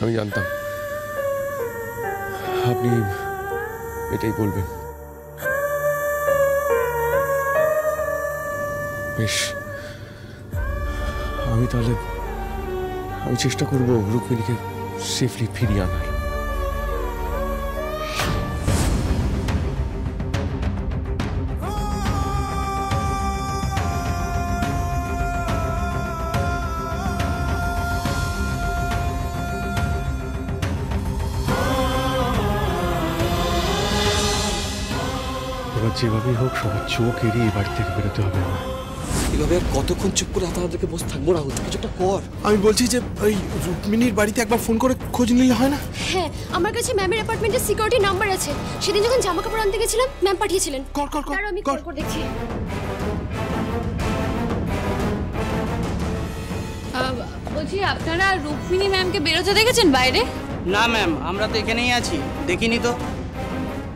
আমি জানতাম আপনি এটাই বলবেন। বেশ, আমি চেষ্টা করব রুক্মিণীকে সেফলি ফিরিয়ে আনার। এবার যেভাবেই হোক সবার চোখ এড়িয়ে এই বাড়ি থেকে বেরোতে হবে আমার। এভাবে আর কতক্ষণ চুপ করে হাতাহাতিকে বসে থাকবো রাহুল? কিছু একটা কর। আমি বলছি যে ওই রুক্মিণীর বাড়িতে একবার ফোন করে খোঁজ নিলে হয় না? হ্যাঁ, আমার কাছে ম্যামের অ্যাপার্টমেন্টের সিকিউরিটি নাম্বার আছে। সেদিন যখন জামা কাপড় আনতে গেছিলাম ম্যাম পাঠিয়েছিলেন। কর কর কর। আমি কল করে দেখছি। বলছি আপনারা রুক্মিণী ম্যামকে বেরোতে দেখেছেন বাইরে? না ম্যাম, আমরা তো এখানেই আছি, দেখিনি তো।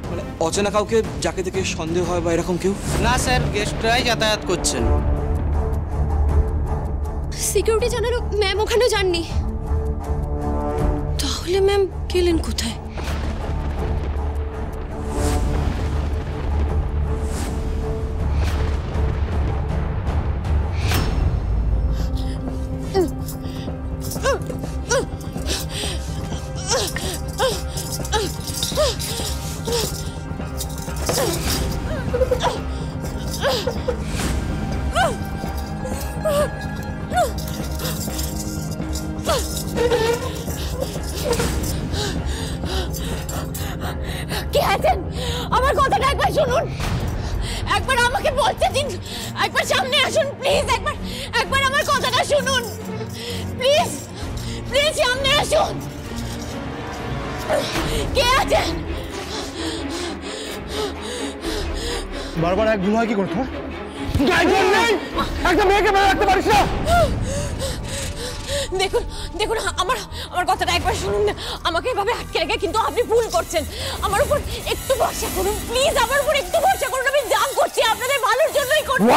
মানে অচেনা কাউকে যাকে দেখে সন্দেহ হয় বা এরকম কেউ? না স্যার, গেস্টরাই যাতায়াত করছেন। সিকিউরিটি জানালো ম্যাম ওখানেও যাননি। তাহলে ম্যাম গেলেন কোথায়? কে আছেন? আমার কথাটা একবার শুনুন, একবার আমাকে বলতে দিন, একবার সামনে আসুন প্লিজ, একবার আমার কথাটা শুনুন প্লিজ, প্লিজ সামনে আসুন। কে আছেন? বারবার এক ভুল হয় কি করতো? একটা মেয়েকে মেরে রাখতে পারিস না? দেখুন দেখুন, আমার কথাটা একবার শুনুন না। আমাকে এভাবে আটকে রেখে কিন্তু আপনি ভুল করছেন। আমার উপর একটু ভরসা করুন প্লিজ, আমার উপর একটু ভরসা করুন। আমি যা করছি আপনাদের ভালোর জন্যই করছি।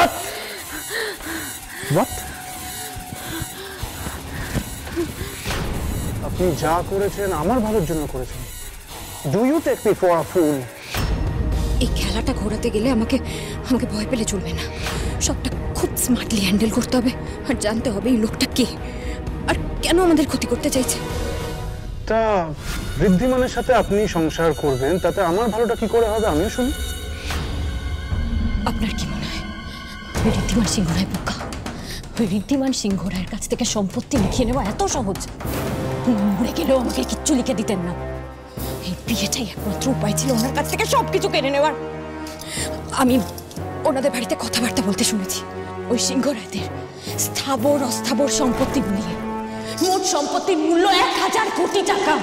আপনি যা করেছেন আমার ভালোর জন্য করেছেন। Do you take me for a fool? এই খেলাটা ঘোরাতে গেলে আমাকে ভয় পেলে চলবে না। সবটা খুব স্মার্টলি হ্যান্ডেল করতে হবে আর জানতে হবে এই লোকটা কে আর কেন আমাদের ক্ষতি করতে চাইছে। তা ঋদ্ধিমানের সাথে আপনি সংসার করবেন, তাতে আমার ভালোটা কি করে হবে আমিও শুনি। আপনার কি মনে হয় ঋদ্ধিমান সিংহ রায় বোকা? ওই ঋদ্ধিমান সিংহ রায়ের কাছ থেকে সম্পত্তি লিখিয়ে নেওয়া এত সহজ? মরে গেলেও আমাকে কিচ্ছু লিখে দিতেন না। এই বিয়েটাই একমাত্র উপায় ছিল ওনার কাছ থেকে সবকিছু কেড়ে নেওয়ার। আমি ওনাদের বাড়িতে কথাবার্তা বলতে শুনেছি। ওই সিংহ রায়দের স্থাবর অস্থাবর সম্পত্তি মিলিয়ে মোট সম্পত্তির মূল্য 1000 কোটি টাকা।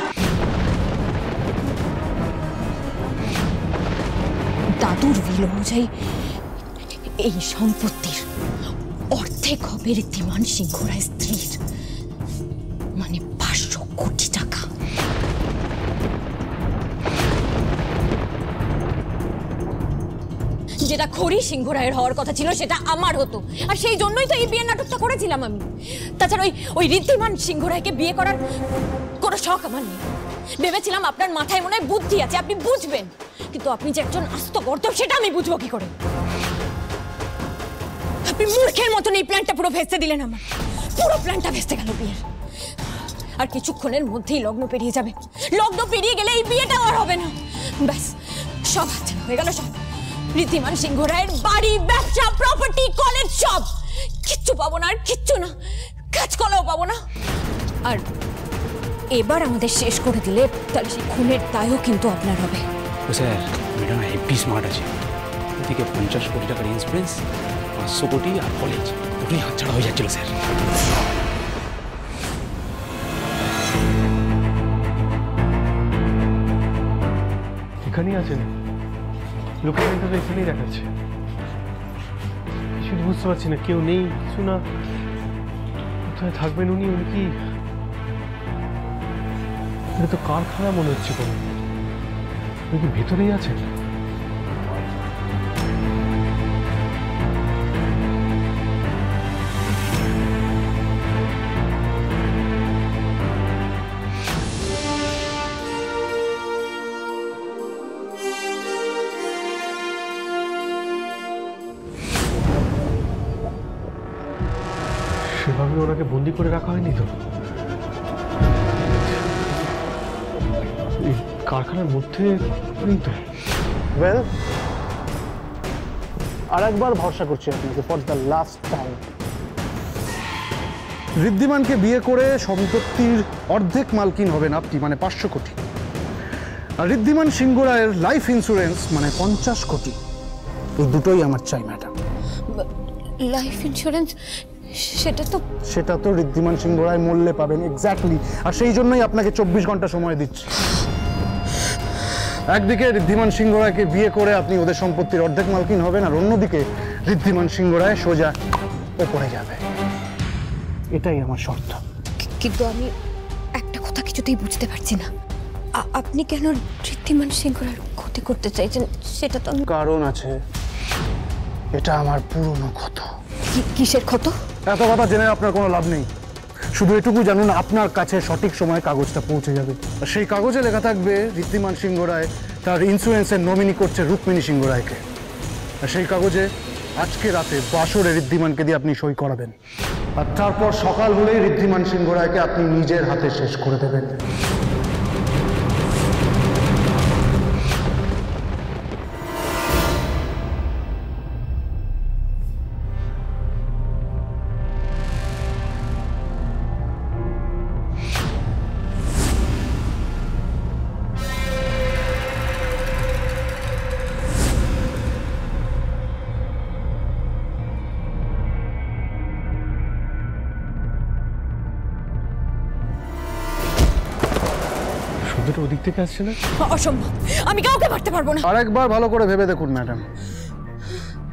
দাদুর বিল অনুযায়ী এই সম্পত্তির অর্ধেক হবে ঋদ্ধিমান সিংহ রায় স্ত্রীর, মানে 500 কোটি টাকা। যেটা খড়ি সিংহ রায়ের হওয়ার কথা ছিল সেটা আমার হতো, আর সেই জন্যই তো এই বিয়ের নাটকটা করেছিলাম আমি। তাছাড়া ওই ঋদ্ধিমান সিংহ রায়কে বিয়ে করার কোনো শখ আমার নেই। ভেবেছিলাম আপনার মাথায় মনে হয় বুদ্ধি আছে, আপনি বুঝবেন, কিন্তু আপনি যে একজন আস্ত গর্দভ সেটা আমি বুঝবো কি করে? আপনি মূর্খের মতন এই প্ল্যানটা পুরো ভেস্তে দিলেন। আমার পুরো প্ল্যানটা ভেস্তে গেল বিয়ের। আর কিছুক্ষণের মধ্যেই লগ্ন পেরিয়ে যাবে। লগ্ন পেরিয়ে গেলে এই বিয়েটা আর হবে না। ব্যাস সব হাতছাড়া হয়ে গেল। সব ঋদ্ধিমান সিংহ রায়ের বাড়ি, ব্যবসা, প্রপার্টি, কলেজ সব কিচ্ছু পাবো না, আর কিচ্ছু না, কাজকলাও পাবো না। আর এবার আমাদের শেষ করে দিলে তাহলে সেই খুনের দায়ও কিন্তু আপনার হবে। স্যার ম্যাডাম হেভি স্মার্ট আছে। এদিকে 50 কোটি টাকার ইন্স্যুরেন্স, 500 কোটি আর কলেজ, দুটোই হাতছাড়া হয়ে যাচ্ছিল স্যার। এখানেই আছেন? লোকেশনটা তো এখানেই দেখাচ্ছে। কিছু বুঝতে পারছি না, কেউ নেই, কিছু না। কোথায় থাকবেন উনি? উনি কি, এটা তো কারখানা মনে হচ্ছে কোনো। উনি কি ভেতরেই আছেন? ওনাকে বন্দি করে রাখা হয়নি তো? এই কারখানার মধ্যে নেই তো? ওয়েল, আর একবার ভরসা করছি আপনাকে ফর দ্য লাস্ট টাইম। ঋদ্ধিমানকে বিয়ে করে সম্পত্তির অর্ধেক মালকিন হবেন আপনি, মানে 500 কোটি। আর ঋদ্ধিমান সিংহ রায়ের লাইফ ইন্স্যুরেন্স মানে 50 কোটি। এই দুটোই আমার চাই ম্যাডাম। লাইফ ইন্স্যুরেন্স সেটা তো ঋদ্ধিমান সিংহ রায় মূল্যে পাবেন, এক্স্যাক্টলি। আর সেই জন্যই আপনাকে 24 ঘন্টা সময় দিচ্ছি। একদিকে ঋদ্ধিমান সিংহ রায়কে বিয়ে করে আপনি ওদের সম্পত্তির অর্ধেক মালকিন হবেন, আর অন্যদিকে ঋদ্ধিমান সিংহ রায় সোজা ওপরে যাবে। এটাই আমার শর্ত। কিন্তু আমি একটা কথা কিছুতেই বুঝতে পারছি না, আপনি কেন ঋদ্ধিমান সিংহর ক্ষতি করতে চাইছেন? সেটা তো কারণ আছে, এটা আমার পুরনো ক্ষত। কিসের ক্ষত? এত কথা জেনে আপনার কোনো লাভ নেই। শুধু এটুকু জানুন, আপনার কাছে সঠিক সময়ে কাগজটা পৌঁছে যাবে। আর সেই কাগজে লেখা থাকবে ঋদ্ধিমান সিংহ রায় তার ইন্স্যুরেন্সের নমিনি করছে রুক্মিণী সিংহ রায়কে। আর সেই কাগজে আজকে রাতে বাসরে ঋদ্ধিমানকে দিয়ে আপনি সই করাবেন। আর তারপর সকাল হলেই ঋদ্ধিমান সিংহ রায়কে আপনি নিজের হাতে শেষ করে দেবেন। শব্দটা ওদিক থেকে আসছে না? অসম্ভব, আমি কাউকে মারতে পারবো না। আরেকবার ভালো করে ভেবে দেখুন ম্যাডাম।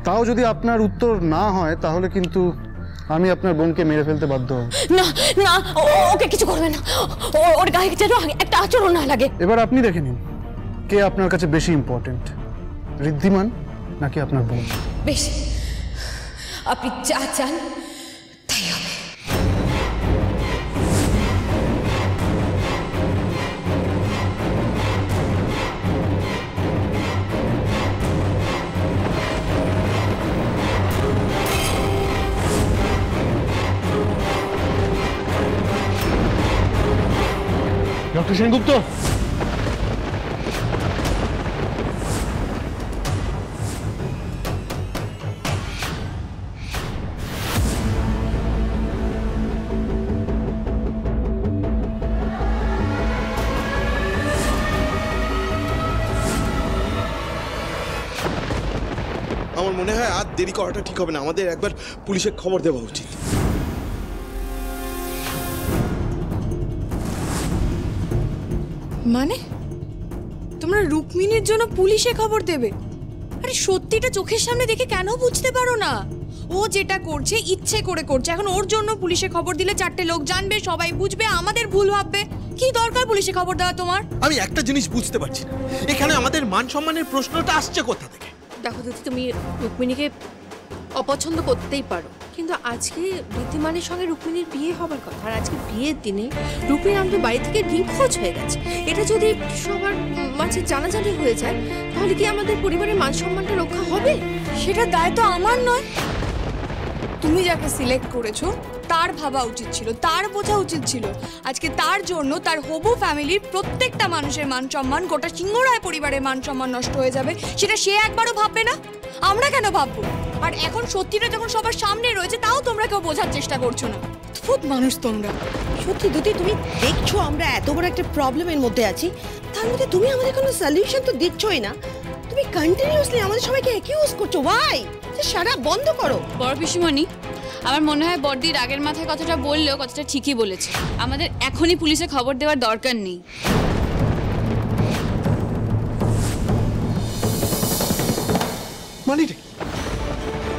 তাও যদি আপনার উত্তর না হয়, তাহলে কিন্তু আমি আপনার বোনকে মেরে ফেলতে বাধ্য হব। না না, ওকে কিছু করবে না। ওর গায়ে যেন একটা আচরণ না লাগে। এবার আপনি দেখে নিন, কে আপনার কাছে বেশি ইম্পর্টেন্ট, ঋদ্ধিমান নাকি আপনার বোন? বেশ, আপনি যা চান তাই হবে। ডক্টর সেনগুপ্ত, আমার মনে হয় আর দেরি করাটা ঠিক হবে না, আমাদের একবার পুলিশে খবর দেওয়া উচিত। মানে তোমরা রুক্মিণীর জন্য পুলিশে খবর দেবে? আরে সত্যিটা চোখের সামনে দেখে কেন বুঝতে পারো না? ও যেটা করছে ইচ্ছে করে করছে। এখন ওর জন্য পুলিশে খবর দিলে 4টে লোক জানবে, সবাই বুঝবে, আমাদের ভুল ভাববে। কি দরকার পুলিশে খবর দেওয়া তোমার? আমি একটা জিনিস বুঝতে পারছি না, এখানে আমাদের মান সম্মানের প্রশ্নটা আসছে কোথা থেকে? দেখো দিদি, তুমি রুক্মিণীকে অপছন্দ করতেই পারো, কিন্তু আজকে ঋদ্ধিমানের সঙ্গে রুক্মিণীর বিয়ে হবার কথা, আর আজকে বিয়ের দিনে রুক্মিণী আমাদের বাড়ি থেকে নিখোঁজ হয়ে গেছে। এটা যদি সবার মাঝে জানাজানি হয়ে যায়, তাহলে কি আমাদের পরিবারের মান সম্মানটা রক্ষা হবে? সেটা দায় তো আমার নয়। তুমি যাকে সিলেক্ট করেছো তার ভাবা উচিত ছিল, তার বোঝা উচিত ছিল আজকে তার জন্য তার হবু ফ্যামিলির প্রত্যেকটা মানুষের মান সম্মান, গোটা সিংহ রায় পরিবারের মান সম্মান নষ্ট হয়ে যাবে। সেটা সে একবারও ভাববে না, আমরা কেন ভাববো? আর এখন সত্যিটা যখন সবার সামনে রয়েছে, তাও তোমরা কেউ বোঝার চেষ্টা করছো না। খুব মানুষ তোমরা। সত্যি দিদি, তুমি দেখছো আমরা এত বড় একটা প্রবলেমের মধ্যে আছি, তার মধ্যে তুমি আমাদের কোনো সলিউশন তো দিচ্ছই না। তুমি কন্টিনিউয়াসলি আমাদের সবাইকে অ্যাকিউজ করছো। ভাই, সারা বন্ধ করো। বড় পিসিমণি, আমার মনে হয় বড়দির আগের মাথায় কথাটা বললেও কথাটা ঠিকই বলেছে। আমাদের এখনই পুলিশে খবর দেওয়ার দরকার নেই। মানে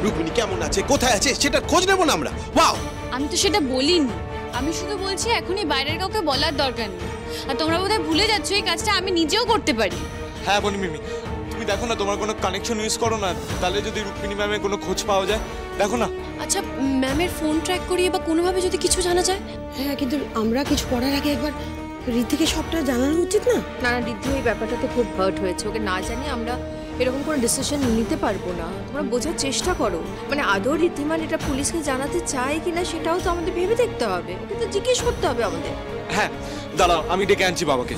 রুক্মিণী কেমন আছে, কোথায় আছে, সেটা খোঁজ নেবো না আমরা? ওয়াও, আমি তো সেটা বলিনি, আমি শুধু বলছি এখনই বাইরের কাউকে বলার দরকার নেই। আর তোমরা বোধহয় ভুলে যাচ্ছ এই কাজটা আমি নিজেও করতে পারি। হ্যাঁ বনি মিমি, তুমি দেখো না, তোমার কোনো কানেকশন ইউজ করো না, তাহলে যদি রুক্মিণী ম্যামের কোনো খোঁজ পাওয়া যায়, দেখো না। আচ্ছা, ম্যামের ফোন ট্র্যাক করিয়ে বা কোনোভাবে যদি কিছু জানা যায়। হ্যাঁ, কিন্তু আমরা কিছু করার আগে একবার ঋদ্ধিকে সবটা জানানো উচিত না? না না, ঋদ্ধি ওই ব্যাপারটাতে খুব হার্ট হয়েছে, ওকে না জানিয়ে আমরা এরকম কোনো ডিসিশন নিতে পারবো না। তোমরা বোঝার চেষ্টা করো, মানে আদৌ ঋদ্ধিমান এটা পুলিশকে জানাতে চায় কিনা সেটাও তো আমাদের ভেবে দেখতে হবে, ওকে তো জিজ্ঞেস করতে হবে আমাদের। হ্যাঁ দাঁড়াও, আমি ডেকে আনছি বাবাকে।